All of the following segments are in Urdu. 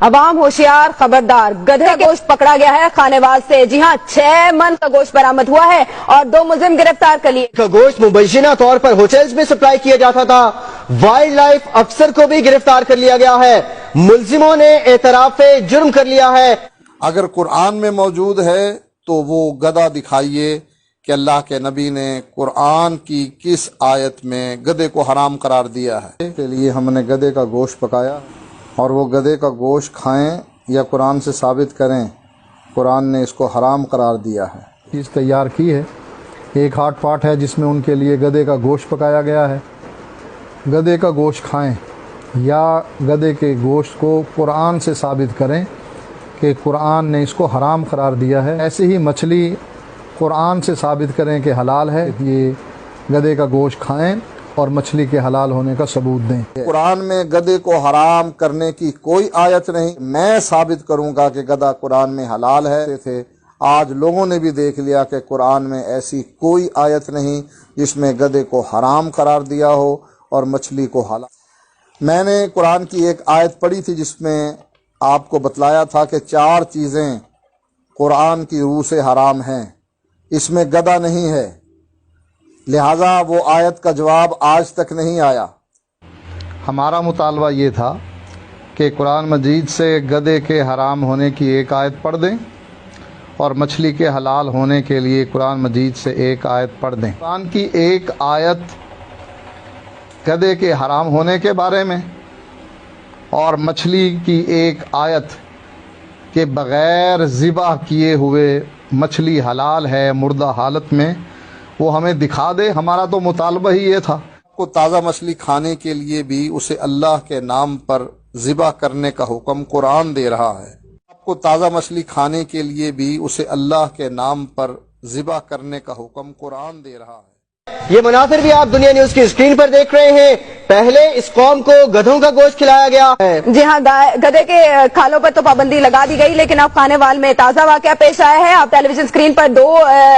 عوام ہوشیار، خبردار، گدھے کا گوشت پکڑا گیا ہے خانیواز سے۔ جی ہاں، 6 من کا گوشت برآمد ہوا ہے اور 2 ملزم گرفتار کر لیے۔ کا گوشت مبینہ طور پر ہوٹلز میں سپلائی کیا جاتا تھا۔ وائلڈ لائف افسر کو بھی گرفتار کر لیا گیا ہے۔ ملزموں نے اعتراف جرم کر لیا ہے۔ اگر قرآن میں موجود ہے تو وہ گدھا دکھائیے کہ اللہ کے نبی نے قرآن کی کس آیت میں گدھے کو حرام قرار دیا ہے۔ کے لیے ہم نے گدھے کا گوشت پکایا اور وہ گدھے کا گوشت کھائیں یا قرآن سے ثابت کریں قرآن نے اس کو حرام قرار دیا ہے۔ چیز تیار کی ہے، ایک ہاٹ پاٹ ہے جس میں ان کے لیے گدھے کا گوشت پکایا گیا ہے۔ گدھے کا گوشت کھائیں یا گدھے کے گوشت کو قرآن سے ثابت کریں کہ قرآن نے اس کو حرام قرار دیا ہے۔ ایسے ہی مچھلی قرآن سے ثابت کریں کہ حلال ہے، یہ گدھے کا گوشت کھائیں اور مچھلی کے حلال ہونے کا ثبوت دیں۔ قرآن میں گدھے کو حرام کرنے کی کوئی آیت نہیں۔ میں ثابت کروں گا کہ گدھا قرآن میں حلال ہے۔ آج لوگوں نے بھی دیکھ لیا کہ قرآن میں ایسی کوئی آیت نہیں جس میں گدھے کو حرام قرار دیا ہو اور مچھلی کو حلال۔ میں نے قرآن کی ایک آیت پڑھی تھی جس میں آپ کو بتلایا تھا کہ 4 چیزیں قرآن کی روح سے حرام ہیں، اس میں گدھا نہیں ہے، لہٰذا وہ آیت کا جواب آج تک نہیں آیا۔ ہمارا مطالبہ یہ تھا کہ قرآن مجید سے گدھے کے حرام ہونے کی ایک آیت پڑھ دیں اور مچھلی کے حلال ہونے کے لیے قرآن مجید سے ایک آیت پڑھ دیں۔ قرآن کی ایک آیت گدھے کے حرام ہونے کے بارے میں اور مچھلی کی ایک آیت کہ بغیر ذبح کیے ہوئے مچھلی حلال ہے مردہ حالت میں، وہ ہمیں دکھا دے۔ ہمارا تو مطالبہ ہی یہ تھا۔ کو تازہ مچھلی کھانے کے لیے بھی اسے اللہ کے نام پر ذبح کرنے کا حکم قرآن دے رہا ہے۔ آپ کو تازہ مچھلی کھانے کے لیے بھی اسے اللہ کے نام پر ذبح کرنے کا حکم قرآن دے رہا ہے۔ یہ مناظر بھی آپ دنیا نیوز کی اسکرین پر دیکھ رہے ہیں۔ پہلے اس قوم کو گدھوں کا گوشت کھلایا گیا ہے۔ جی ہاں، گدھے کے کھالوں پر تو پابندی لگا دی گئی، لیکن اب خانیوال میں تازہ واقعہ پیش آیا ہے۔ آپ ٹیلی ویژن اسکرین پر 2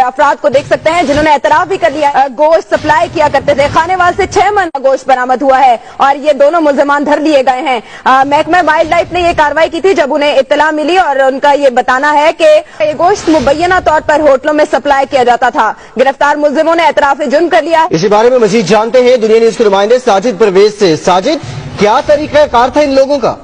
افراد کو دیکھ سکتے ہیں جنہوں نے اعتراف بھی کر لیا ہے، گوشت سپلائی کیا کرتے تھے۔ خانیوال سے 6 من کا گوشت برآمد ہوا ہے اور یہ دونوں ملزمان دھر لیے گئے ہیں۔ محکمہ وائلڈ لائف نے یہ کارروائی کی تھی جب انہیں اطلاع ملی اور ان کا یہ بتانا ہے کہ یہ گوشت مبینہ طور پر ہوٹلوں میں سپلائی کیا جاتا تھا۔ گرفتار ملزموں نے اعتراف جرم کر لیا۔ اسی بارے میں مزید جانتے ہیں دنیا نیوز کے نمائندے ساجد پرویز سے۔ ساجد، کیا طریقہ کار تھا ان لوگوں کا؟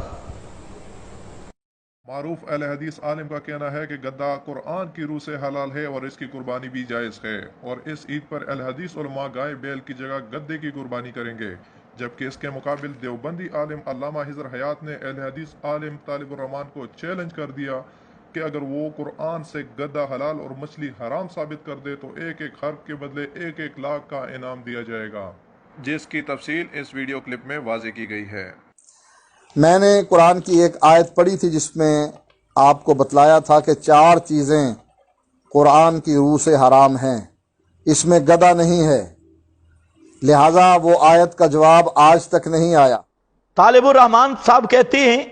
معروف اہل حدیث عالم کا کہنا ہے کہ گدھا قرآن کی روح سے حلال ہے اور اس کی قربانی بھی جائز ہے، اور اس عید پر اہل حدیث علماء گائے بیل کی جگہ گدھے کی قربانی کریں گے، جبکہ اس کے مقابل دیوبندی عالم علامہ حضر حیات نے اہل حدیث عالم طالب الرحمان کو چیلنج کر دیا کہ اگر وہ قرآن سے گدھا حلال اور مچھلی حرام ثابت کر دے تو 1 حرف کے بدلے 1 لاکھ کا انعام دیا جائے گا، جس کی تفصیل اس ویڈیو کلپ میں واضح کی گئی ہے۔ میں نے قرآن کی ایک آیت پڑھی تھی جس میں آپ کو بتلایا تھا کہ 4 چیزیں قرآن کی روح سے حرام ہیں، اس میں گدھا نہیں ہے، لہٰذا وہ آیت کا جواب آج تک نہیں آیا۔ طالب الرحمان صاحب کہتے ہیں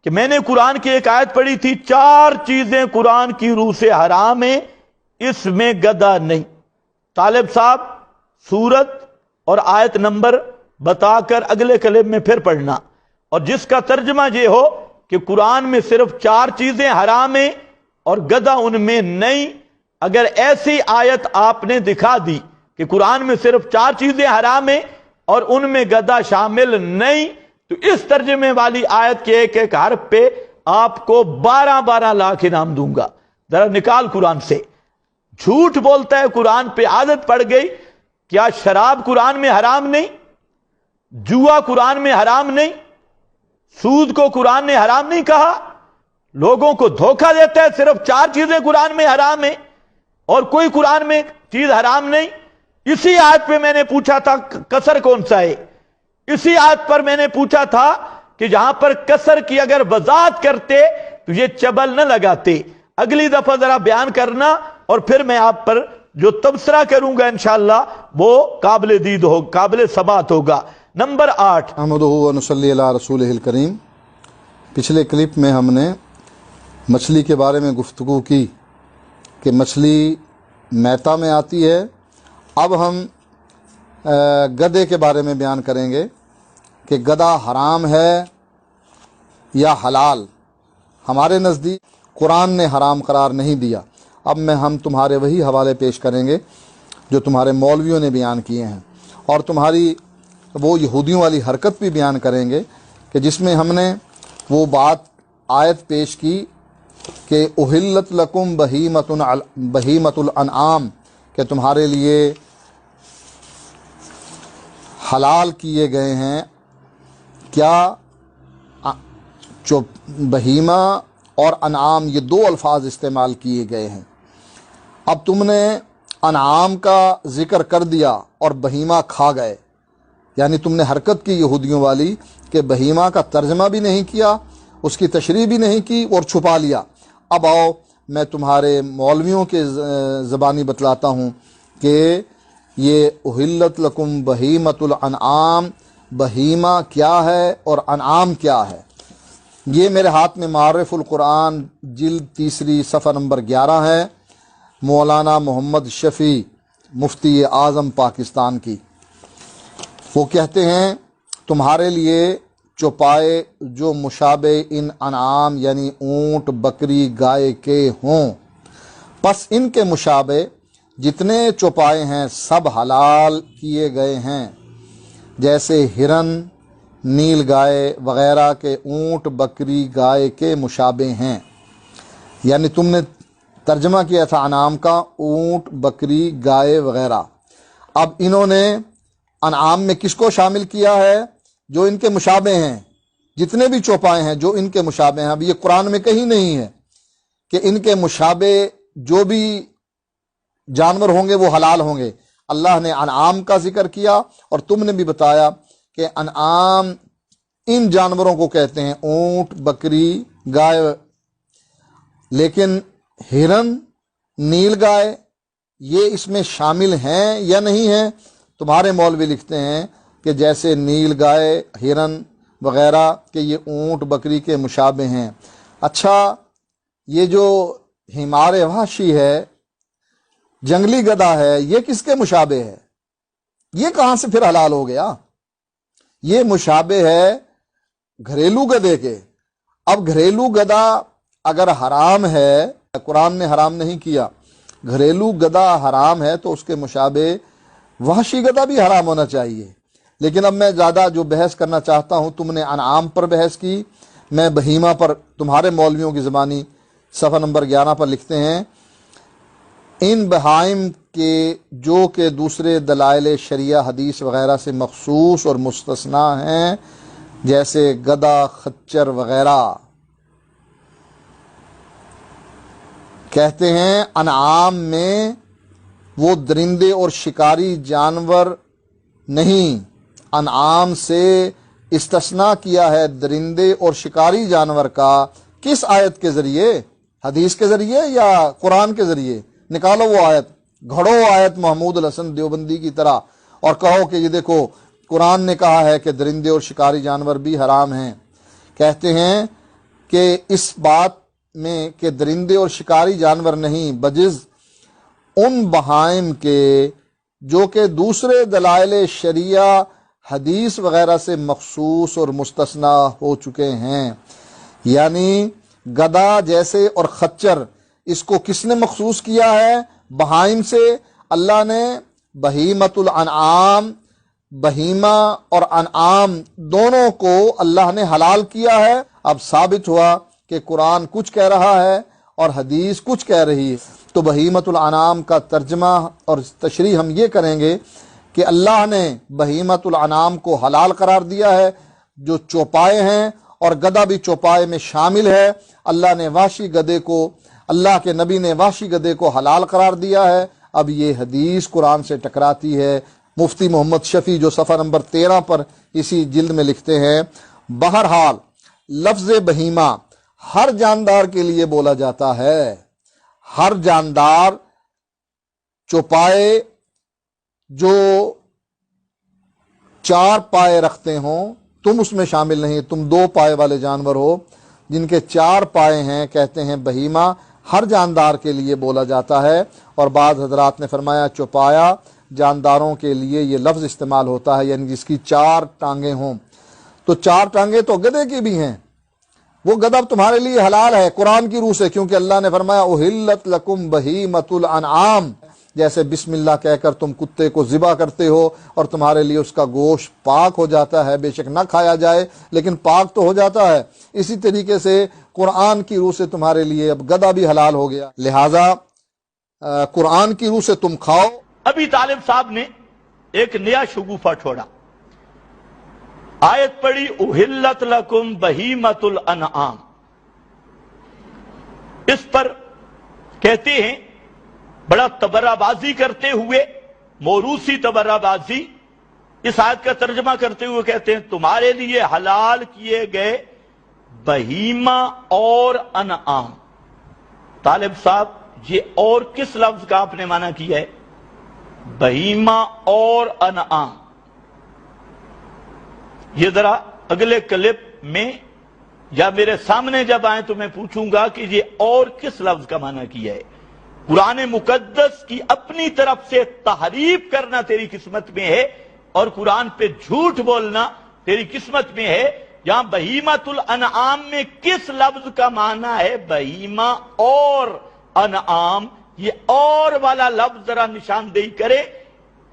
کہ میں نے قرآن کی ایک آیت پڑھی تھی، 4 چیزیں قرآن کی روح سے حرام ہیں، اس میں گدھا نہیں۔ طالب صاحب سورت اور آیت نمبر بتا کر اگلے کلم میں پھر پڑھنا، اور جس کا ترجمہ یہ ہو کہ قرآن میں صرف 4 چیزیں حرام ہیں اور گدھا ان میں نہیں۔ اگر ایسی آیت آپ نے دکھا دی کہ قرآن میں صرف 4 چیزیں حرام ہیں اور ان میں گدھا شامل نہیں، تو اس ترجمے والی آیت کے 1 حرف پہ آپ کو 12 لاکھ انعام دوں گا۔ ذرا نکال قرآن سے۔ جھوٹ بولتا ہے، قرآن پہ عادت پڑ گئی۔ کیا شراب قرآن میں حرام نہیں؟ جوا قرآن میں حرام نہیں؟ سود کو قرآن نے حرام نہیں کہا؟ لوگوں کو دھوکہ دیتا ہے، صرف 4 چیزیں قرآن میں حرام ہیں اور کوئی قرآن میں چیز حرام نہیں۔ اسی آیت پہ میں نے پوچھا تھا کسر کون سا ہے، اسی آیت پر میں نے پوچھا تھا کہ جہاں پر کسر کی اگر وضاحت کرتے تو یہ چبل نہ لگاتے۔ اگلی دفعہ ذرا بیان کرنا اور پھر میں آپ پر جو تبصرہ کروں گا انشاءاللہ وہ قابل دید ہوگا، قابل ثبات ہوگا۔ نمبر 8، احمدہ و نصلی علی رسولہ الکریم۔ پچھلے کلپ میں ہم نے مچھلی کے بارے میں گفتگو کی کہ مچھلی میتا میں آتی ہے۔ اب ہم گدھے کے بارے میں بیان کریں گے کہ گدھا حرام ہے یا حلال۔ ہمارے نزدیک قرآن نے حرام قرار نہیں دیا۔ اب ہم تمہارے وہی حوالے پیش کریں گے جو تمہارے مولویوں نے بیان کیے ہیں، اور تمہاری وہ یہودیوں والی حرکت بھی بیان کریں گے کہ جس میں ہم نے وہ بات آیت پیش کی کہ احلت لکم بہیمۃ الانعام، کہ تمہارے لیے حلال کیے گئے ہیں کیا بہیمہ اور انعام، یہ دو الفاظ استعمال کیے گئے ہیں۔ اب تم نے انعام کا ذکر کر دیا اور بہیمہ کھا گئے، یعنی تم نے حرکت کی یہودیوں والی کہ بہیمہ کا ترجمہ بھی نہیں کیا، اس کی تشریح بھی نہیں کی اور چھپا لیا۔ اب آؤ میں تمہارے مولویوں کے زبانی بتلاتا ہوں کہ یہ احلت لکم بہیمۃ الانعام، بہیمہ کیا ہے اور انعام کیا ہے۔ یہ میرے ہاتھ میں معارف القرآن جلد 3 صفحہ نمبر 11 ہے، مولانا محمد شفیع مفتی اعظم پاکستان کی۔ وہ کہتے ہیں تمہارے لیے چوپائے جو مشابہ ان انعام یعنی اونٹ بکری گائے کے ہوں، پس ان کے مشابہ جتنے چوپائے ہیں سب حلال کیے گئے ہیں، جیسے ہرن نیل گائے وغیرہ کے اونٹ بکری گائے کے مشابہ ہیں۔ یعنی تم نے ترجمہ کیا تھا انعام کا اونٹ بکری گائے وغیرہ، اب انہوں نے انعام میں کس کو شامل کیا ہے؟ جو ان کے مشابہ ہیں، جتنے بھی چوپائے ہیں جو ان کے مشابہ ہیں۔ اب یہ قرآن میں کہیں نہیں ہے کہ ان کے مشابہ جو بھی جانور ہوں گے وہ حلال ہوں گے۔ اللہ نے انعام کا ذکر کیا اور تم نے بھی بتایا کہ انعام ان جانوروں کو کہتے ہیں، اونٹ بکری گائے، لیکن ہرن نیل گائے یہ اس میں شامل ہیں یا نہیں ہیں؟ تمہارے مولوی لکھتے ہیں کہ جیسے نیل گائے ہرن وغیرہ کہ یہ اونٹ بکری کے مشابہ ہیں۔ اچھا، یہ جو حمار وحشی ہے، جنگلی گدھا ہے، یہ کس کے مشابہ ہے؟ یہ کہاں سے پھر حلال ہو گیا؟ یہ مشابہ ہے گھریلو گدھے کے۔ اب گھریلو گدھا اگر حرام ہے، قرآن نے حرام نہیں کیا، گھریلو گدھا حرام ہے تو اس کے مشابہ وحشی گدھا بھی حرام ہونا چاہیے۔ لیکن اب میں زیادہ جو بحث کرنا چاہتا ہوں، تم نے انعام پر بحث کی، میں بہیمہ پر، تمہارے مولویوں کی زبانی صفحہ نمبر 11 پر لکھتے ہیں ان بہائم کے جو کہ دوسرے دلائل شریعہ حدیث وغیرہ سے مخصوص اور مستثنیٰ ہیں، جیسے گدھا خچر وغیرہ، کہتے ہیں انعام میں وہ درندے اور شکاری جانور نہیں، انعام سے استثناء کیا ہے درندے اور شکاری جانور کا۔ کس آیت کے ذریعے؟ حدیث کے ذریعے یا قرآن کے ذریعے؟ نکالو وہ آیت، گھڑو آیت محمود الحسن دیوبندی کی طرح اور کہو کہ یہ دیکھو قرآن نے کہا ہے کہ درندے اور شکاری جانور بھی حرام ہیں۔ کہتے ہیں کہ اس بات میں کہ درندے اور شکاری جانور نہیں، بجز ان بہائم کے جو کہ دوسرے دلائل شریعہ حدیث وغیرہ سے مخصوص اور مستثنیٰ ہو چکے ہیں۔ یعنی گدھا جیسے اور خچر، اس کو کس نے مخصوص کیا ہے؟ بہائم سے۔ اللہ نے بہیمۃ الانعام، بہیمہ اور انعام دونوں کو اللہ نے حلال کیا ہے۔ اب ثابت ہوا کہ قرآن کچھ کہہ رہا ہے اور حدیث کچھ کہہ رہی ہے، تو بہیمۃ الانعام کا ترجمہ اور تشریح ہم یہ کریں گے کہ اللہ نے بہیمۃ الانعام کو حلال قرار دیا ہے، جو چوپائے ہیں، اور گدھا بھی چوپائے میں شامل ہے۔ اللہ نے وحشی گدھے کو، اللہ کے نبی نے وحشی گدھے کو حلال قرار دیا ہے۔ اب یہ حدیث قرآن سے ٹکراتی ہے۔ مفتی محمد شفیع جو صفحہ نمبر 13 پر اسی جلد میں لکھتے ہیں، بہرحال لفظ بہیمہ ہر جاندار کے لیے بولا جاتا ہے۔ ہر جاندار، چوپائے جو 4 پائے رکھتے ہوں، تم اس میں شامل نہیں، تم 2 پائے والے جانور ہو، جن کے 4 پائے ہیں، کہتے ہیں بہیمہ ہر جاندار کے لیے بولا جاتا ہے۔ اور بعض حضرات نے فرمایا چوپایا جانداروں کے لیے یہ لفظ استعمال ہوتا ہے، یعنی جس کی 4 ٹانگیں ہوں۔ تو 4 ٹانگیں تو گدھے کی بھی ہیں، وہ گدہ تمہارے لیے حلال ہے قرآن کی روح سے، کیونکہ اللہ نے فرمایا احلت لکم بہیمۃ الانعام، جیسے بسم اللہ کہہ کر تم کتے کو ذبح کرتے ہو اور تمہارے لیے اس کا گوشت پاک ہو جاتا ہے، بے شک نہ کھایا جائے لیکن پاک تو ہو جاتا ہے، اسی طریقے سے قرآن کی روح سے تمہارے لیے اب گدہ بھی حلال ہو گیا، لہٰذا قرآن کی روح سے تم کھاؤ۔ ابھی طالب صاحب نے ایک نیا شگوفہ چھوڑا، آیت پڑھی احلت لکم بہیمۃ الانعام، اس پر کہتے ہیں بڑا تبرہ بازی کرتے ہوئے، موروثی تبرہ بازی، اس آیت کا ترجمہ کرتے ہوئے کہتے ہیں تمہارے لیے حلال کیے گئے بہیمہ اور انعام۔ طالب صاحب یہ اور کس لفظ کا آپ نے معنی کیا ہے؟ بہیمہ اور انعام۔ یہ ذرا اگلے کلپ میں یا میرے سامنے جب آئیں تو میں پوچھوں گا کہ یہ اور کس لفظ کا معنی کیا ہے۔ قرآن مقدس کی اپنی طرف سے تحریف کرنا تیری قسمت میں ہے اور قرآن پہ جھوٹ بولنا تیری قسمت میں ہے۔ یہاں بہیمۃ الانعام میں کس لفظ کا معنی ہے بہیمہ اور انعام؟ یہ اور والا لفظ ذرا نشاندہی کرے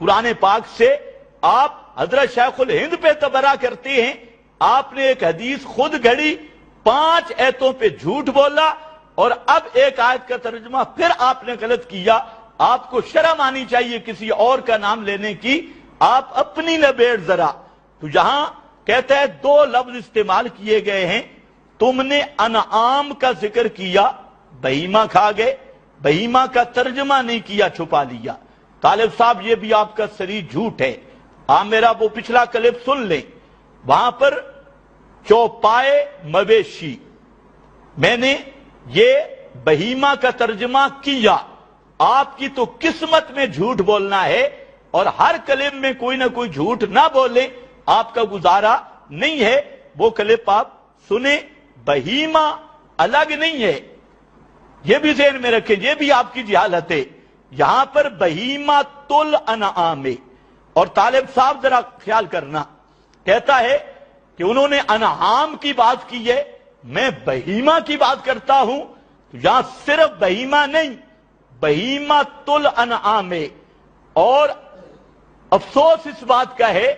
قرآن پاک سے۔ آپ حضرت شیخ الہند پہ تبرہ کرتے ہیں، آپ نے ایک حدیث خود گھڑی، 5 ایتوں پہ جھوٹ بولا، اور اب ایک آیت کا ترجمہ پھر آپ نے غلط کیا۔ آپ کو شرم آنی چاہیے کسی اور کا نام لینے کی، آپ اپنی نبیڑ ذرا۔ تو یہاں کہتا ہے 2 لفظ استعمال کیے گئے ہیں، تم نے انعام کا ذکر کیا، بہیمہ کھا گئے، بہیمہ کا ترجمہ نہیں کیا، چھپا لیا۔ طالب صاحب یہ بھی آپ کا صریح جھوٹ ہے۔ آپ میرا وہ پچھلا کلپ سن لیں، وہاں پر چوپائے مویشی میں نے یہ بہیمہ کا ترجمہ کیا۔ آپ کی تو قسمت میں جھوٹ بولنا ہے، اور ہر کلپ میں کوئی نہ کوئی جھوٹ نہ بولیں، آپ کا گزارا نہیں ہے۔ وہ کلپ آپ سنیں، بہیمہ الگ نہیں ہے، یہ بھی ذہن میں رکھیں، یہ بھی آپ کی جہالت ہے۔ یہاں پر بہیمۃ الانعام ہے، اور طالب صاحب ذرا خیال کرنا، کہتا ہے کہ انہوں نے انعام کی بات کی ہے، میں بہیمہ کی بات کرتا ہوں۔ تو یہاں صرف بہیمہ نہیں، بہیمۃ الانعام ہے۔ اور افسوس اس بات کا ہے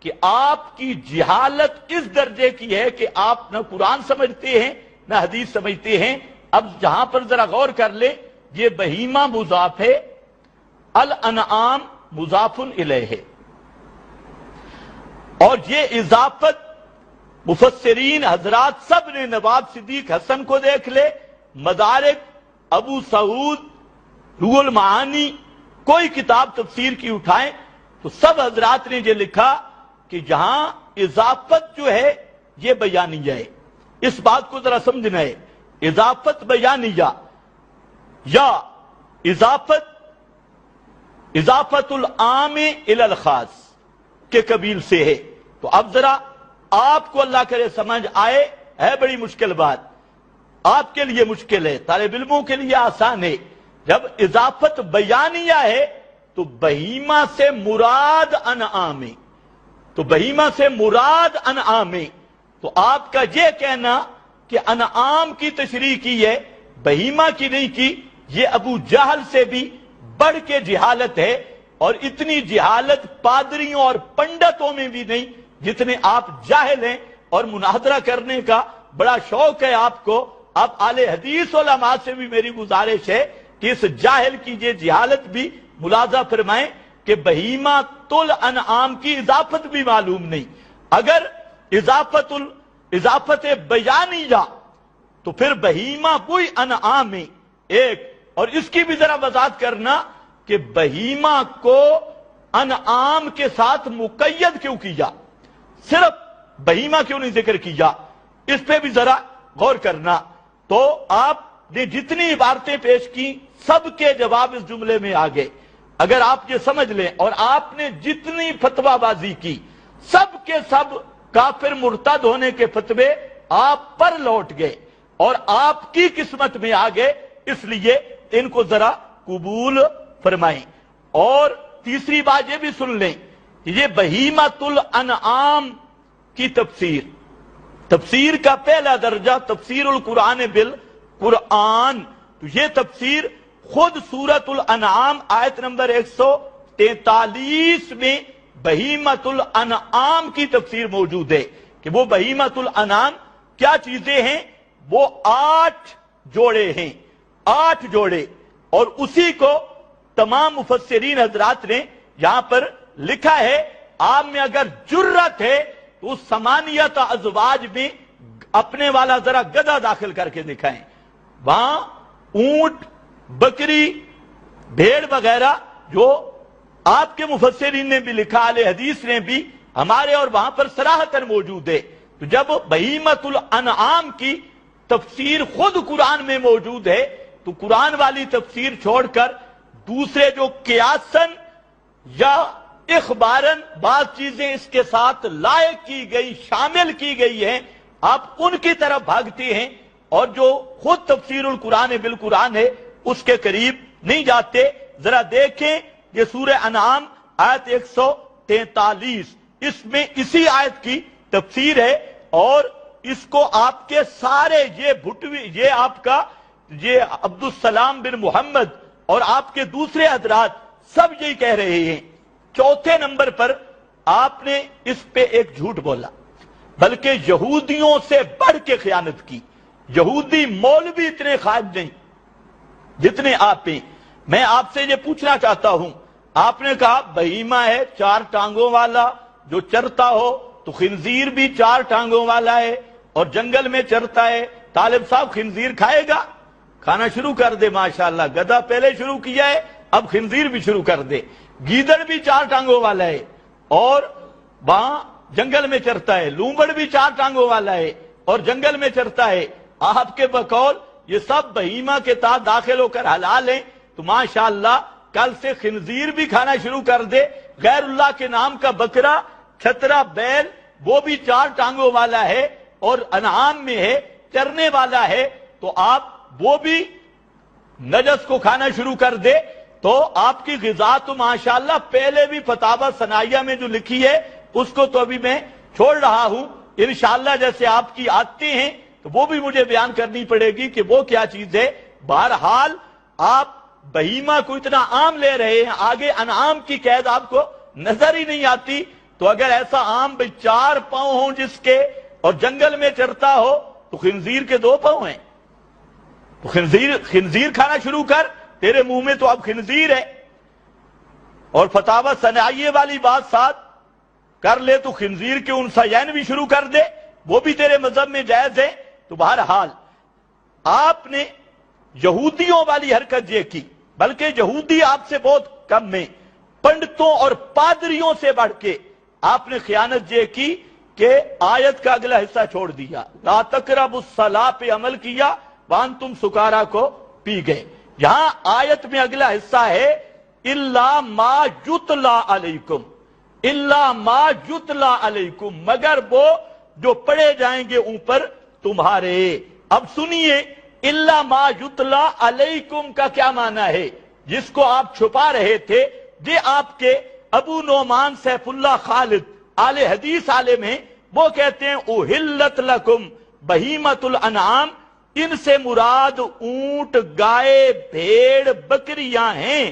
کہ آپ کی جہالت اس درجے کی ہے کہ آپ نہ قرآن سمجھتے ہیں نہ حدیث سمجھتے ہیں۔ اب جہاں پر ذرا غور کر لیں، یہ بہیمہ مضاف ہے، الانعام مضاف الیہ ہے، اور یہ اضافت مفسرین حضرات سب نے، نواب صدیق حسن کو دیکھ لے، مدارک، ابو سعود، روح المعانی، کوئی کتاب تفسیر کی اٹھائیں تو سب حضرات نے یہ لکھا کہ جہاں اضافت جو ہے یہ بیانیہ ہے۔ اس بات کو ذرا سمجھنا ہے، اضافت بیانیہ یا اضافت العام الی الخاص کے قبیل سے ہے۔ تو اب ذرا آپ کو اللہ کرے سمجھ آئے، ہے بڑی مشکل بات، آپ کے لیے مشکل ہے، طالب علموں کے لیے آسان ہے۔ جب اضافت بیانیہ ہے تو بہیمہ سے مراد انعام ہے، تو بہیمہ سے مراد انعام ہے۔ تو آپ کا یہ کہنا کہ انعام کی تشریح کی ہے، بہیمہ کی نہیں کی، یہ ابو جہل سے بھی بڑھ کے جہالت ہے، اور اتنی جہالت پادریوں اور پنڈتوں میں بھی نہیں جتنے آپ جاہل ہیں، اور مناظرہ کرنے کا بڑا شوق ہے آپ کو۔ اب اہل حدیث علماء سے بھی میری گزارش ہے کہ اس جاہل کی یہ جہالت بھی ملاحظہ فرمائیں کہ بہیمۃ الانعام کی اضافت بھی معلوم نہیں۔ اگر اضافت بیانیہ تو پھر بہیمہ وہی انعام ہے ایک، اور اس کی بھی ذرا وضاحت کرنا کہ بہیمہ کو انعام کے ساتھ مقید کیوں کیا، صرف بہیمہ کیوں نہیں ذکر کیا، اس پہ بھی ذرا غور کرنا۔ تو آپ نے جتنی عبارتیں پیش کی سب کے جواب اس جملے میں آ گئے۔ اگر آپ یہ سمجھ لیں، اور آپ نے جتنی فتویٰ بازی کی سب کے سب کافر مرتد ہونے کے فتوے آپ پر لوٹ گئے اور آپ کی قسمت میں آ گئے، اس لیے ان کو ذرا قبول فرمائیں۔ اور تیسری بات یہ بھی سن لیں کہ یہ بہیمۃ الانعام کی تفسیر تفسیر کا پہلا درجہ تفسیر القرآن بالقرآن، تو یہ تفسیر خود سورۃ الانعام آیت نمبر 143 میں بہیمۃ الانعام کی تفسیر موجود ہے کہ وہ بہیمۃ الانعام کیا چیزیں ہیں، وہ 8 جوڑے ہیں، 8 جوڑے، اور اسی کو تمام مفسرین حضرات نے یہاں پر لکھا ہے آپ میں اگر جرت ہے تو اس 8 ازواج میں اپنے والا ذرا گدھا داخل کر کے دکھائیں، وہاں اونٹ، بکری، بھیڑ وغیرہ جو آپ کے مفسرین نے بھی لکھا، اہل حدیث نے بھی، ہمارے اور وہاں پر صراحتاً موجود ہے۔ تو جب بہیمۃ الانعام کی تفسیر خود قرآن میں موجود ہے تو قرآن والی تفسیر چھوڑ کر دوسرے جو قیاسن یا اخبارن بعض چیزیں اس کے ساتھ لائق کی گئی، شامل کی گئی ہیں، آپ ان کی طرف بھاگتے ہیں، اور جو خود تفسیر القرآن بالقرآن ہے اس کے قریب نہیں جاتے۔ ذرا دیکھیں یہ سورہ انعام آیت 143، اس میں اسی آیت کی تفسیر ہے، اور اس کو آپ کے سارے یہ بھٹوی، یہ آپ کا یہ عبدالسلام بن محمد اور آپ کے دوسرے حضرات سب یہی کہہ رہے ہیں۔ چوتھے نمبر پر آپ نے اس پہ ایک جھوٹ بولا، بلکہ یہودیوں سے بڑھ کے خیانت کی۔ یہودی مولوی اتنے خائب نہیں جتنے آپ ہیں۔ میں آپ سے یہ پوچھنا چاہتا ہوں، آپ نے کہا بہیمہ ہے 4 ٹانگوں والا جو چرتا ہو، تو خنزیر بھی 4 ٹانگوں والا ہے اور جنگل میں چرتا ہے، طالب صاحب خنزیر کھائے گا؟ کھانا شروع کر دے، ماشاءاللہ، گدھا پہلے شروع کیا ہے، اب خنزیر بھی شروع کر دے۔ گیدڑ بھی 4 ٹانگوں والا ہے اور وہاں جنگل میں چرتا ہے، لومبڑ بھی 4 ٹانگوں والا ہے اور جنگل میں چرتا ہے۔ آپ کے بقول یہ سب بہیمہ کے تحت داخل ہو کر حلال ہیں، تو ماشاءاللہ کل سے خنزیر بھی کھانا شروع کر دے۔ غیر اللہ کے نام کا بکرا، چھترا، بیل، وہ بھی 4 ٹانگوں والا ہے اور انعام میں ہے، چرنے والا ہے، تو آپ وہ بھی نجس کو کھانا شروع کر دے، تو آپ کی غذا تو ماشاءاللہ پہلے بھی فتاوی ثنائیہ میں جو لکھی ہے اس کو تو ابھی میں چھوڑ رہا ہوں، انشاءاللہ جیسے آپ کی آتے ہیں تو وہ بھی مجھے بیان کرنی پڑے گی کہ وہ کیا چیز ہے۔ بہرحال آپ بہیمہ کو اتنا عام لے رہے ہیں، آگے انعام کی قید آپ کو نظر ہی نہیں آتی۔ تو اگر ایسا عام بھئی 4 پاؤں ہوں جس کے اور جنگل میں چرتا ہو تو خنزیر کے 2 پاؤں ہیں، تو خنزیر کھانا شروع کر، تیرے منہ میں تو اب خنزیر ہے۔ اور فتاوی ثنائیہ والی بات ساتھ کر لے تو خنزیر کے انثیین بھی شروع کر دے، وہ بھی تیرے مذہب میں جائز ہے۔ تو بہرحال آپ نے یہودیوں والی حرکت یہ کی، بلکہ یہودی آپ سے بہت کم میں، پنڈتوں اور پادریوں سے بڑھ کے آپ نے خیانت یہ کی کہ آیت کا اگلا حصہ چھوڑ دیا، لا تقربوا الصلاۃ پہ عمل کیا، وانتم سکارا کو پی گئے۔ یہاں آیت میں اگلا حصہ ہے الا ما یتلا علیکم، الا ما یتلا علیکم، مگر وہ جو پڑھے جائیں گے اوپر تمہارے۔ اب سنیے الا ما یتلا علیکم کا کیا معنی ہے، جس کو آپ چھپا رہے تھے۔ یہ آپ کے ابو نعمان سیف اللہ خالد آل حدیث عالم ہیں، وہ کہتے ہیں احلت لکم بہیمۃ الانعام، ان سے مراد اونٹ، گائے، بھیڑ، بکریاں ہیں،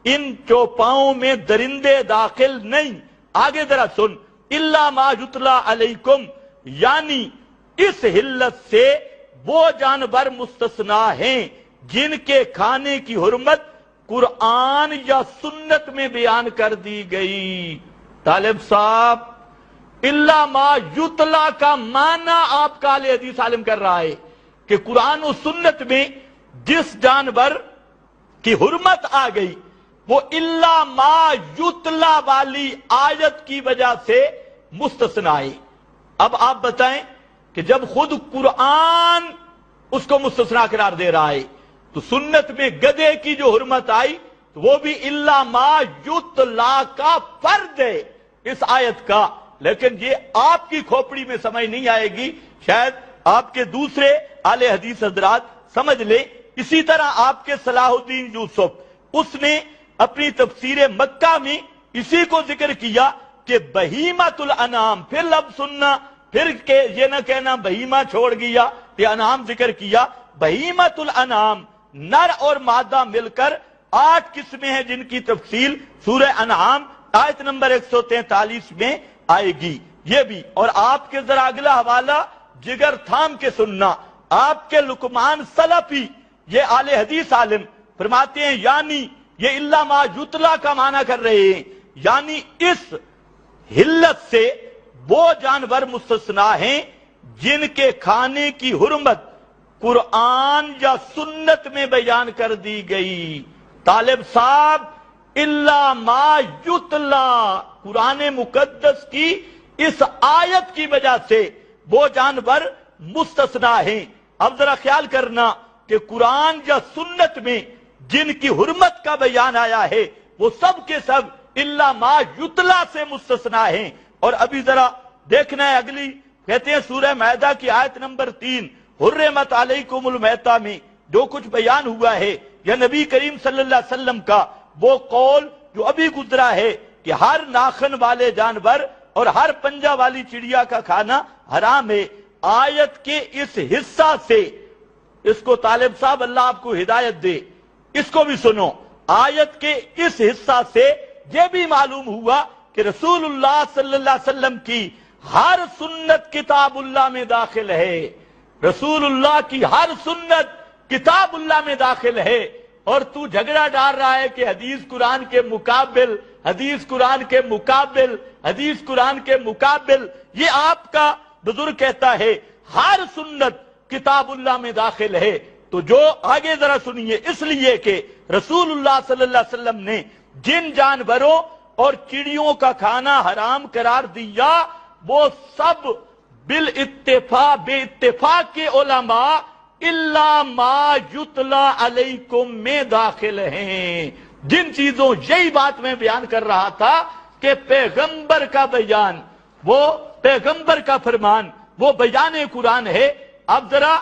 ان چوپاؤں میں درندے داخل نہیں۔ آگے ذرا سن، الا ما یتلا علیکم، یعنی اس حلت سے وہ جانور مستثنا ہیں جن کے کھانے کی حرمت قرآن یا سنت میں بیان کر دی گئی۔ طالب صاحب، الا ما یتلا کا معنی آپ کا اہل حدیث عالم کر رہا ہے کہ قرآن و سنت میں جس جانور کی حرمت آ گئی وہ الا ما یتلا والی آیت کی وجہ سے مستثنا ہے۔ اب آپ بتائیں کہ جب خود قرآن اس کو مستثنا قرار دے رہا ہے تو سنت میں گدھے کی جو حرمت آئی تو وہ بھی الا ما یتلا کا فرد ہے اس آیت کا، لیکن یہ آپ کی کھوپڑی میں سمجھ نہیں آئے گی، شاید آپ کے دوسرے اہل حدیث حضرات سمجھ لیں۔ اسی طرح آپ کے صلاح الدین یوسف، اس نے اپنی تفسیر مکہ میں اسی کو ذکر کیا کہ بہیمۃ الانعام، پھر لفظ سننا پھر کہ یہ نہ کہنا بہیمہ چھوڑ گیا کہ انعام ذکر کیا. بہیمت الانعام نر اور مادہ مل کر 8 قسمیں ہیں جن کی تفصیل سورہ انعام آیت نمبر 143 میں آئے گی. یہ بھی اور آپ کے ذرا اگلا حوالہ جگر تھام کے سننا. آپ کے لقمان سلفی یہ اہل حدیث عالم فرماتے ہیں یعنی یہ الا ما یتلا کا معنی کر رہے ہیں، یعنی اس حلت سے وہ جانور مستثنا ہیں جن کے کھانے کی حرمت قرآن یا سنت میں بیان کر دی گئی. طالب صاحب الا ما یتلا قرآن مقدس کی اس آیت کی وجہ سے وہ جانور مستثنا ہیں. اب ذرا خیال کرنا کہ قرآن یا سنت میں جن کی حرمت کا بیان آیا ہے وہ سب کے سب الا ما یتلا سے مستثنا ہیں. اور ابھی ذرا دیکھنا ہے اگلی، کہتے ہیں سورہ مائدہ کی آیت نمبر 3 حرمت علیکم المیتہ میں جو کچھ بیان ہوا ہے یا نبی کریم صلی اللہ علیہ وسلم کا وہ قول جو ابھی گزرا ہے کہ ہر ناخن والے جانور اور ہر پنجہ والی چڑیا کا کھانا حرام ہے. آیت کے اس حصہ سے اس کو طالب صاحب اللہ آپ کو ہدایت دے، اس کو بھی سنو. آیت کے اس حصہ سے یہ بھی معلوم ہوا کہ رسول اللہ صلی اللہ علیہ وسلم کی ہر سنت کتاب اللہ میں داخل ہے. رسول اللہ کی ہر سنت کتاب اللہ میں داخل ہے. اور تو جھگڑا ڈال رہا ہے کہ حدیث قرآن کے مقابل، حدیث قرآن کے مقابل، حدیث قرآن کے مقابل. یہ آپ کا بزرگ کہتا ہے ہر سنت کتاب اللہ میں داخل ہے. تو جو آگے ذرا سنیے، اس لیے کہ رسول اللہ صلی اللہ علیہ وسلم نے جن جانوروں اور چڑیوں کا کھانا حرام قرار دیا وہ سب بالاتفاق بے اتفاق کے علماء الا ما یتلا علیکم میں داخل ہیں. جن چیزوں یہی بات میں بیان کر رہا تھا کہ پیغمبر کا بیان، وہ پیغمبر کا فرمان، وہ بیان قرآن ہے. اب ذرا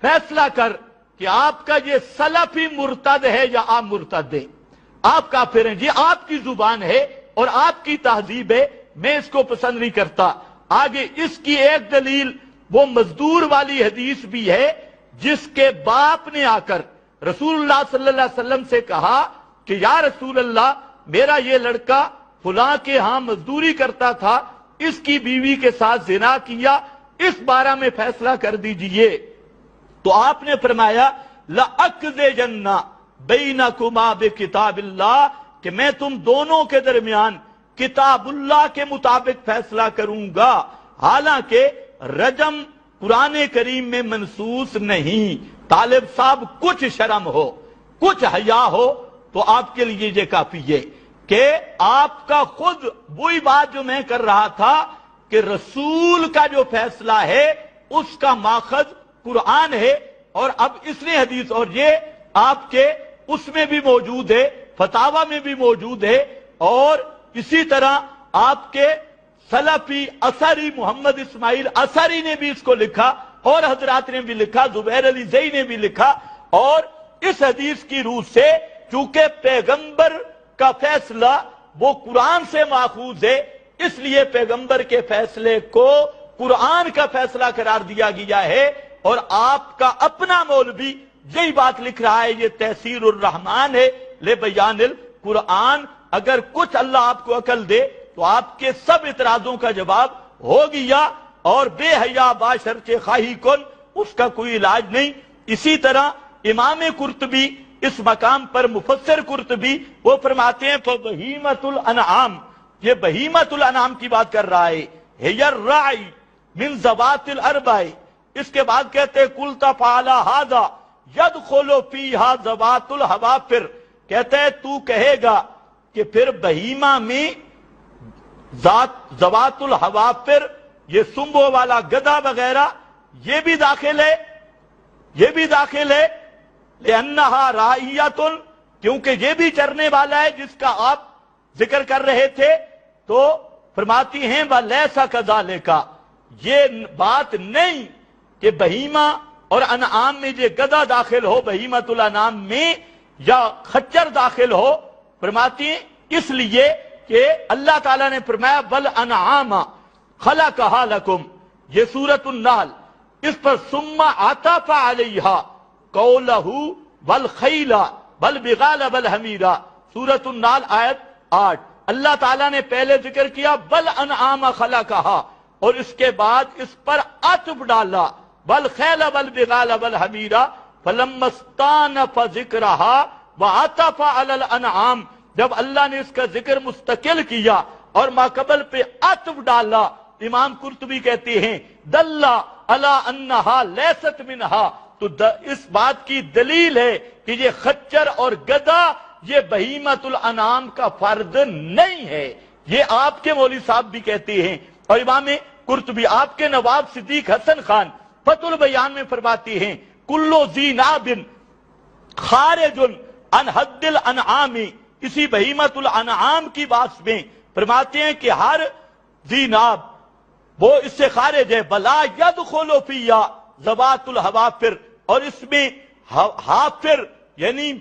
فیصلہ کر کہ آپ کا یہ سلفی مرتد ہے یا آپ مرتد ہیں، آپ کافر ہیں. یہ آپ کی زبان ہے اور آپ کی تہذیب ہے، میں اس کو پسند نہیں کرتا. آگے اس کی ایک دلیل وہ مزدور والی حدیث بھی ہے جس کے باپ نے آ کر رسول اللہ صلی اللہ علیہ وسلم سے کہا کہ یا رسول اللہ میرا یہ لڑکا فلاں کے ہاں مزدوری کرتا تھا، اس کی بیوی کے ساتھ زنا کیا، اس بارے میں فیصلہ کر دیجئے. تو آپ نے فرمایا لَأَقْضِيَنَّ بَيْنَكُمَا بِكِتَابِ اللَّهِ کہ میں تم دونوں کے درمیان کتاب اللہ کے مطابق فیصلہ کروں گا. حالانکہ رجم قرآن کریم میں منصوص نہیں. طالب صاحب کچھ شرم ہو، کچھ حیا ہو تو آپ کے لیے یہ کافی ہے کہ آپ کا خود وہی بات جو میں کر رہا تھا کہ رسول کا جو فیصلہ ہے اس کا ماخذ قرآن ہے. اور اب اس نے حدیث، اور یہ آپ کے اس میں بھی موجود ہے، فتاوہ میں بھی موجود ہے، اور اسی طرح آپ کے سلفی اثری محمد اسماعیل اثری نے بھی اس کو لکھا اور حضرات نے بھی لکھا، زبیر علی زئی نے بھی لکھا. اور اس حدیث کی روح سے چونکہ پیغمبر کا فیصلہ وہ قرآن سے ماخوذ ہے، اس لیے پیغمبر کے فیصلے کو قرآن کا فیصلہ قرار دیا گیا ہے. اور آپ کا اپنا مولوی یہی بات لکھ رہا ہے، یہ تحسیر الرحمان ہے لے بیان القرآن. اگر کچھ اللہ آپ کو عقل دے تو آپ کے سب اعتراضوں کا جواب ہو گیا، اور بے حیا باشرچ خواہی کن اس کا کوئی علاج نہیں. اسی طرح امام قرطبی اس مقام پر مفسر قرطبی وہ فرماتے ہیں فبہیمۃ الانعام، یہ بہیمۃ الانعام کی بات کر رہا ہے، ہی الراعی من ذوات الاربع. اس کے بعد کہتے ہیں قلت فعلی ھذا یدخل فیھا ذوات الحوافر، کہتے ہیں تو کہے گا کہ پھر بہیمہ میں ذوات الحوافر، یہ سنبو والا گدھا وغیرہ یہ بھی داخل ہے، یہ بھی داخل ہے لأنہا راعیۃ، کیونکہ یہ بھی چرنے والا ہے جس کا آپ ذکر کر رہے تھے. تو فرماتی ہیں وَلَيْسَ كَذَلِكَ، یہ بات نہیں کہ بہیمہ اور انعام میں یہ گدھا داخل ہو بہیمۃ الانعام میں یا خچر داخل ہو. فرماتی ہیں اس لیے کہ اللہ تعالیٰ نے فرمایا بل انعام خلقہا لکم، یہ سورۃ النحل، اس پر ثم عطف علیہا قولہ والخیل والبغال والحمیرا، سورۃ النحل آیت 8۔ اللہ تعالیٰ نے پہلے ذکر کیا والانعام خلقہا، اور اس کے بعد اس پر عطف ڈالا والخیل والبغال والحمیرا فلما استانف ذکرہا وعطف علی الانعام، جب اللہ نے اس کا ذکر مستقل کیا اور ماقبل پہ عطف ڈالا، امام قرطبی کہتے ہیں دل علی انہا لیست منہا، تو اس بات کی دلیل ہے کہ یہ خچر اور گدھا یہ بہیمۃ الانعام کا فرد نہیں ہے۔ یہ آپ کے مولوی صاحب بھی کہتے ہیں، اور امام قرطبی آپ کے نواب صدیق حسن خان فتح البیان میں فرماتے ہیں کلو ذی ناب خارج عن حد الانعام، اسی بہیمۃ الانعام کی بات میں فرماتے ہیں کہ ہر ذی ناب وہ اس سے خارج ہے، بلا یدخل فیہا ذوات الحوافر، اور اس میں حافر یعنی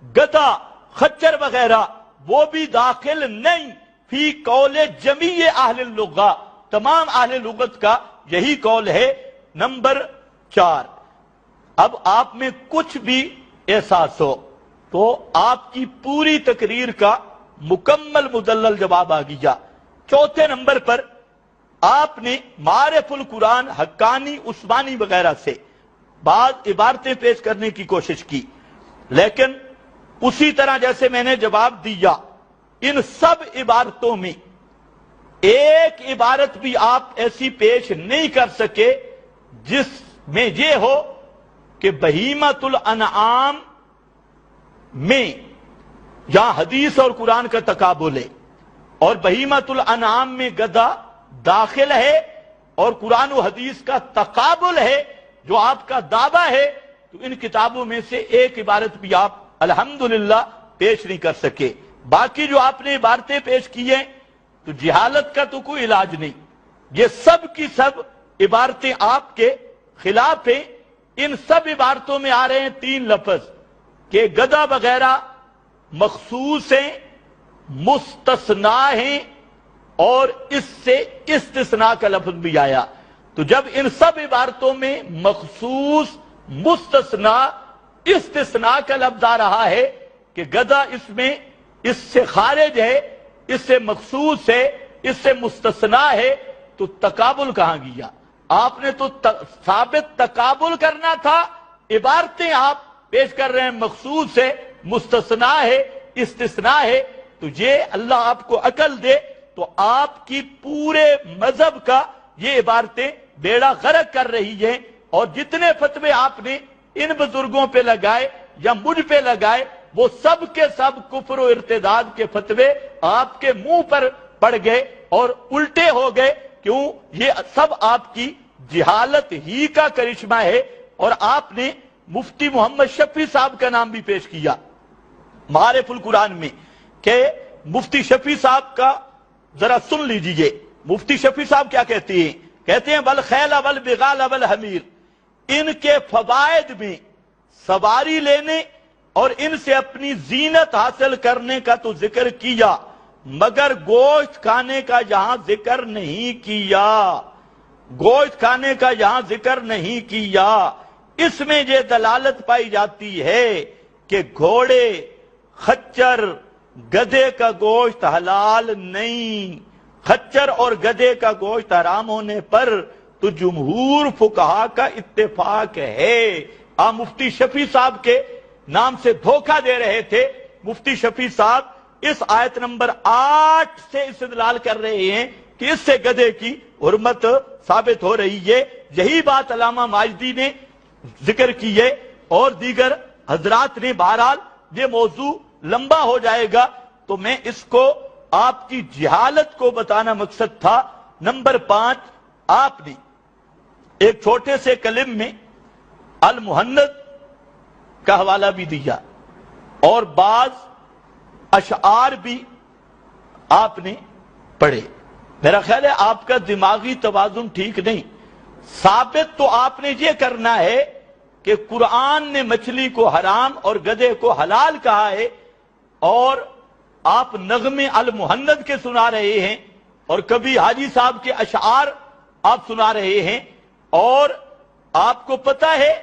گدھا خچر وغیرہ وہ بھی داخل نہیں، فی قول جمیع اہل اللغہ، تمام اہل لغت کا یہی قول ہے۔ نمبر 4، اب آپ میں کچھ بھی احساس ہو تو آپ کی پوری تقریر کا مکمل مدلل جواب آ گیا۔ چوتھے نمبر پر آپ نے معارف القرآن حقانی عثمانی وغیرہ سے بعض عبارتیں پیش کرنے کی کوشش کی، لیکن اسی طرح جیسے میں نے جواب دیا ان سب عبارتوں میں ایک عبارت بھی آپ ایسی پیش نہیں کر سکے جس میں یہ ہو کہ بہیمۃ الانعام میں جہاں حدیث اور قرآن کا تقابل ہے اور بہیمۃ الانعام میں گدھا داخل ہے اور قرآن و حدیث کا تقابل ہے جو آپ کا دعویٰ ہے، تو ان کتابوں میں سے ایک عبارت بھی آپ الحمدللہ پیش نہیں کر سکے۔ باقی جو آپ نے عبارتیں پیش کی ہیں تو جہالت کا تو کوئی علاج نہیں، یہ سب کی سب عبارتیں آپ کے خلاف ہیں۔ ان سب عبارتوں میں آ رہے ہیں 3 لفظ کہ گدھا وغیرہ مخصوص ہیں، مستثنیٰ ہیں، اور اس سے استثناء کا لفظ بھی آیا۔ تو جب ان سب عبارتوں میں مخصوص، مستثنیٰ، استثناء کا لفظ آ رہا ہے کہ گدھا اس میں اس سے خارج ہے، اس سے مخصوص ہے، اس سے مستثنیٰ ہے، تو تقابل کہاں گیا؟ آپ نے تو ثابت تقابل کرنا تھا، عبارتیں آپ پیش کر رہے ہیں مخصوص ہے، مستثنیٰ ہے، استثناء ہے، تو یہ اللہ آپ کو عقل دے، تو آپ کی پورے مذہب کا یہ عبارتیں بیڑا غرق کر رہی ہیں، اور جتنے فتوے آپ نے ان بزرگوں پہ لگائے یا مجھ پہ لگائے وہ سب کے سب کفر و ارتداد کے فتوے آپ کے منہ پر پڑ گئے اور الٹے ہو گئے۔ کیوں؟ یہ سب آپ کی جہالت ہی کا کرشمہ ہے۔ اور آپ نے مفتی محمد شفیع صاحب کا نام بھی پیش کیا معارف القرآن میں کہ مفتی شفیع صاحب کا ذرا سن لیجئے۔ مفتی شفیع صاحب کیا کہتے ہیں؟ کہتے ہیں والخیل والبغال والحمیر، ان کے فوائد میں سواری لینے اور ان سے اپنی زینت حاصل کرنے کا تو ذکر کیا، مگر گوشت کھانے کا یہاں ذکر نہیں کیا، گوشت کھانے کا یہاں ذکر نہیں کیا۔ اس میں یہ دلالت پائی جاتی ہے کہ گھوڑے، خچر، گدھے کا گوشت حلال نہیں، خچر اور گدھے کا گوشت حرام ہونے پر تو جمہور فقہا کا اتفاق ہے۔ آپ مفتی شفیع صاحب کے نام سے دھوکہ دے رہے تھے۔ مفتی شفیع صاحب اس آیت نمبر 8 سے استدلال کر رہے ہیں کہ اس سے گدھے کی حرمت ثابت ہو رہی ہے۔ یہی بات علامہ ماجدی نے ذکر کی ہے اور دیگر حضرات نے۔ بہرحال یہ موضوع لمبا ہو جائے گا، تو میں اس کو آپ کی جہالت کو بتانا مقصد تھا۔ نمبر 5، آپ نے ایک چھوٹے سے کلم میں المہند کا حوالہ بھی دیا اور بعض اشعار بھی آپ نے پڑھے۔ میرا خیال ہے آپ کا دماغی توازن ٹھیک نہیں۔ ثابت تو آپ نے یہ کرنا ہے کہ قرآن نے مچھلی کو حرام اور گدھے کو حلال کہا ہے، اور آپ نغمے المہند کے سنا رہے ہیں اور کبھی حاجی صاحب کے اشعار آپ سنا رہے ہیں، اور آپ کو پتا ہے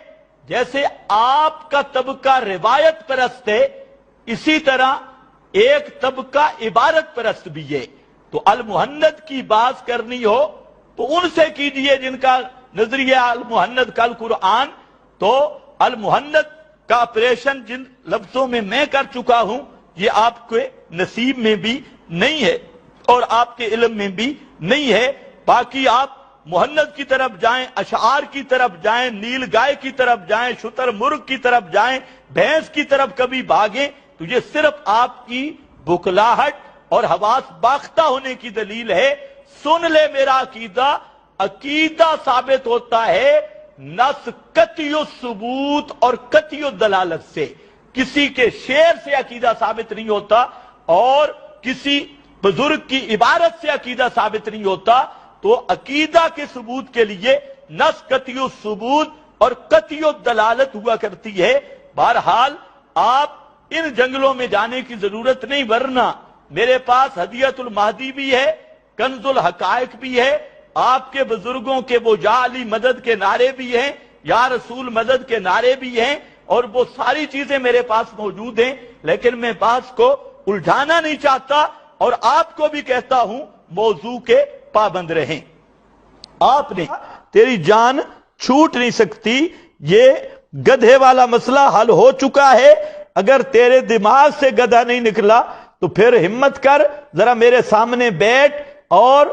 جیسے آپ کا طبقہ روایت پرست ہے، اسی طرح ایک طبقہ عبارت پرست بھی ہے۔ تو المحند کی بات کرنی ہو تو ان سے کیجئے جن کا نظریہ المحند کل قرآن۔ تو المحند کا آپریشن جن لفظوں میں میں کر چکا ہوں یہ آپ کے نصیب میں بھی نہیں ہے اور آپ کے علم میں بھی نہیں ہے۔ باقی آپ محند کی طرف جائیں، اشعار کی طرف جائیں، نیل گائے کی طرف جائیں، شتر مرغ کی طرف جائیں، بھینس کی طرف کبھی بھاگیں، تو یہ صرف آپ کی بکلاہٹ اور حواس باختہ ہونے کی دلیل ہے۔ سن لے میرا عقیدہ، عقیدہ ثابت ہوتا ہے نص قطعی الثبوت اور قطعی الدلالت سے، کسی کے شعر سے عقیدہ ثابت نہیں ہوتا اور کسی بزرگ کی عبارت سے عقیدہ ثابت نہیں ہوتا۔ تو عقیدہ کے ثبوت کے لیے نص قطعی الثبوت اور قطعی الدلالت ہوا کرتی ہے۔ بہرحال آپ ان جنگلوں میں جانے کی ضرورت نہیں، ورنہ میرے پاس ہدیت المہدی بھی ہے، کنز الحقائق بھی ہے، آپ کے بزرگوں کے وہ یا علی مدد کے نعرے بھی ہیں، یا رسول مدد کے نعرے بھی ہیں، اور وہ ساری چیزیں میرے پاس موجود ہیں، لیکن میں بات کو الجھانا نہیں چاہتا اور آپ کو بھی کہتا ہوں موضوع کے پابند رہیں۔ آپ نے تیری جان چھوٹ نہیں سکتی، یہ گدھے والا مسئلہ حل ہو چکا ہے۔ اگر تیرے دماغ سے گدھا نہیں نکلا تو پھر ہمت کر، ذرا میرے سامنے بیٹھ اور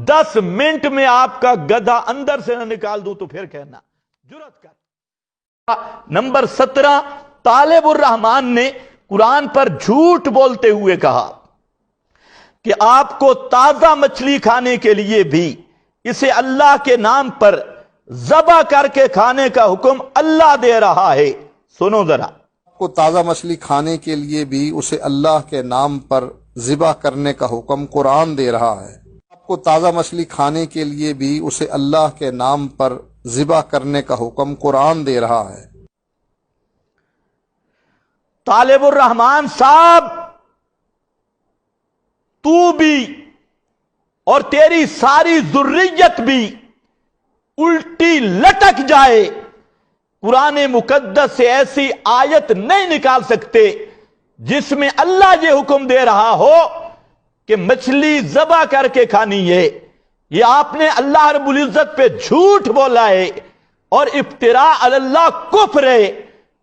10 منٹ میں آپ کا گدھا اندر سے نہ نکال دوں تو پھر کہنا، جرأت کر۔ نمبر 17، طالب الرحمن نے قرآن پر جھوٹ بولتے ہوئے کہا کہ آپ کو تازہ مچھلی کھانے کے لیے بھی اسے اللہ کے نام پر ذبح کر کے کھانے کا حکم اللہ دے رہا ہے۔ سنو ذرا، آپ کو تازہ مچھلی کھانے کے لیے بھی اسے اللہ کے نام پر ذبح کرنے کا حکم قرآن دے رہا ہے۔ آپ کو تازہ مچھلی کھانے کے لیے بھی اسے اللہ کے نام پر ذبح کرنے کا حکم قرآن دے رہا ہے۔ طالب الرحمن صاحب، تو بھی اور تیری ساری ذریت بھی الٹی لٹک جائے، قرآن مقدس سے ایسی آیت نہیں نکال سکتے جس میں اللہ یہ حکم دے رہا ہو کہ مچھلی ذبح کر کے کھانی ہے۔ یہ آپ نے اللہ رب العزت پہ جھوٹ بولا ہے اور افتراء علی اللہ کفر ہے۔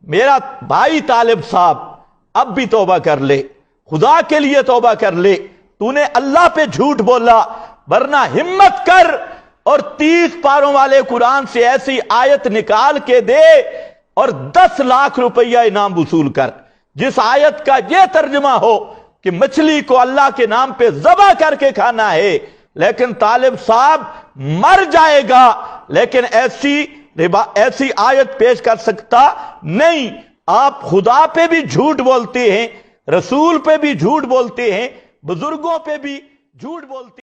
میرا بھائی طالب صاحب، اب بھی توبہ کر لے، خدا کے لیے توبہ کر لے، تو نے اللہ پہ جھوٹ بولا، ورنہ ہمت کر اور 30 پاروں والے قرآن سے ایسی آیت نکال کے دے اور 10 لاکھ روپیہ انعام وصول کر، جس آیت کا یہ ترجمہ ہو کہ مچھلی کو اللہ کے نام پہ ذبح کر کے کھانا ہے۔ لیکن طالب صاحب مر جائے گا، لیکن ایسی آیت پیش کر سکتا نہیں۔ آپ خدا پہ بھی جھوٹ بولتے ہیں، رسول پہ بھی جھوٹ بولتے ہیں، بزرگوں پہ بھی جھوٹ بولتے ہیں۔